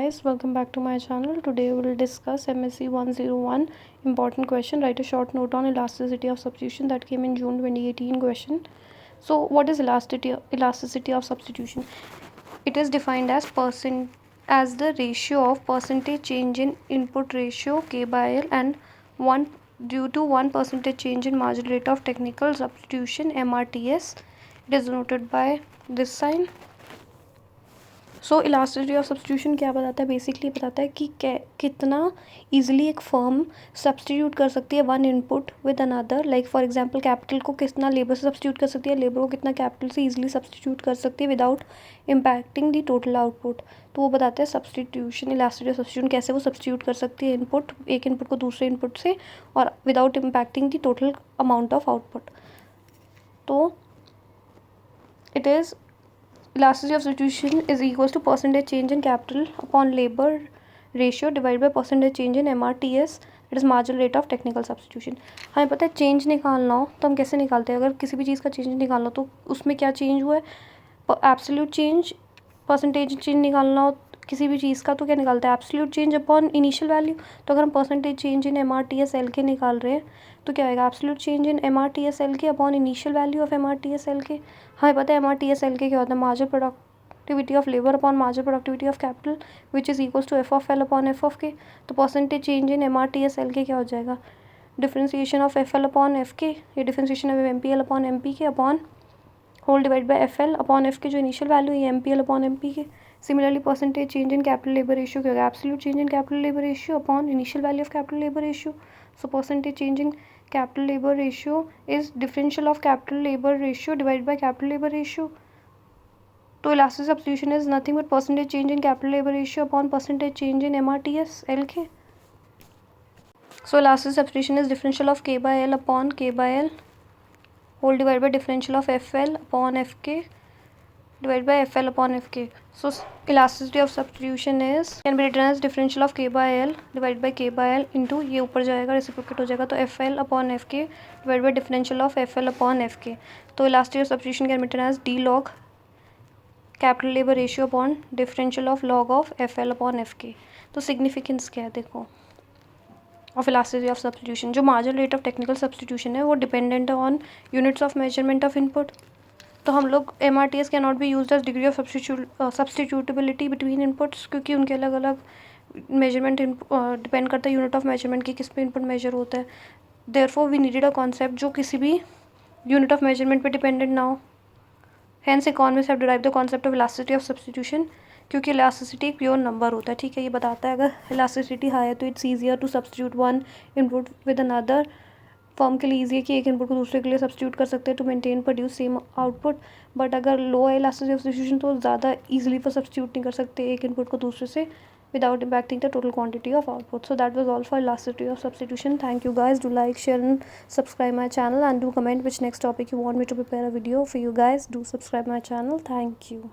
guys, welcome back to my channel. Today we will discuss MSc 101 important question. Write a short note on elasticity of substitution that came in June 2018 question. So what is elasticity of substitution? It is defined as the ratio of percentage change in input ratio K by L and 1 due to 1% change in marginal rate of technical substitution MRTS. It is denoted by this sign. So elasticity of substitution क्या बताता है? Basically बताता है कि कितना easily एक firm substitute कर सकती है one input with another. Like for example capital को कितना लेबर से सब्सटीट्यूट कर सकती है, लेबर को कितना कैपिटल से ईजिली सब्सटीट्यूट कर सकती है without impacting the total output. तो वो बताते हैं सब्सटीट्यूशन, इलास्टिसिटी ऑफ सब्सटीट्यूशन कैसे वो सब्सटीट्यूट कर सकती है एक इनपुट को दूसरे इनपुट से और without impacting the total amount of output. तो it is elasticity of substitution is equals to percentage change in capital upon labor ratio divided by percentage change in MRTS, it is marginal rate of technical substitution. हमें पता है change निकालना हो तो हम कैसे निकालते हैं? अगर किसी भी चीज़ का चेंज निकालना हो तो उसमें क्या चेंज हुआ है? एब्सोल्यूट चेंज, परसेंटेज चेंज निकालना हो किसी भी चीज़ का तो क्या निकालते हैं? Absolute change upon initial value. तो अगर हम percentage change in MRTS L के निकाल रहे हैं तो क्या आएगा? Absolute change in MRTS L के upon initial value of MRTS L के. हमें पता है MRTS L के क्या होता है? Marginal productivity of labour upon marginal productivity of capital which is equals to F(L) upon F(K). तो percentage change in MRTS L के क्या हो जाएगा? Differentiation of F(L) upon F(K), ये differentiation of MPL upon MP के upon whole divide by FL upon F के जो initial value है MPL अपॉन MP के. Similarly percentage change in capital labour ratio क्या होगा? Absolute change in capital labour ratio upon initial value of capital labour ratio. So percentage change in capital labor ratio is differential of capital labor ratio divided by capital labor ratio. So elastic substitution is nothing but percentage change in capital labor ratio upon percentage change in MRTS LK. So elastic substitution is differential of K by L upon K by L whole divided by differential of FL upon FK divided by FL upon FK. So elasticity of substitution is can be written as differential of K by L divided by K by L into ये ऊपर जाएगा reciprocate हो जाएगा तो FL upon FK divided by differential of FL upon FK. तो elasticity of substitution can be written as d log capital labor ratio upon differential of log of FL upon FK. तो significance क्या है देखो of elasticity of substitution. जो marginal rate of technical substitution है वो dependent on units of measurement of input. तो हम लोग MRTS can not be use as degree of substitutability between inputs क्योंकि उनके अलग अलग मेजरमेंट डिपेंड करता है यूनिट ऑफ मेजरमेंट की किस पे इनपुट मेजर होता है. Therefore we needed a concept जो किसी भी यूनिट ऑफ मेजरमेंट पे डिपेंडेंट ना हो. Hence economists have derived the concept of elasticity of substitution क्योंकि इलास्टिसिटी एक प्योर नंबर होता है. ठीक है, ये बताता है अगर इलास्टिसिटी हाई है तो it's easier to substitute one input with another. Firm के लिए ईजी है कि एक इनपुट को दूसरे के लिए सब्सटीट्यूट कर सकते हैं to maintain produce same output. But अगर लो है इलास्टिसिटी ऑफ सब्सटीट्यूशन तो ज़्यादा ईजिली पर सब्सटीट्यूट नहीं कर सकते एक इनपुट को दूसरे से without impacting the total quantity of output. So that was all for elasticity of substitution. Thank you guys. Do like, share and subscribe my channel and do comment which next topic you want me to prepare a video for you guys. Do subscribe my channel. Thank you.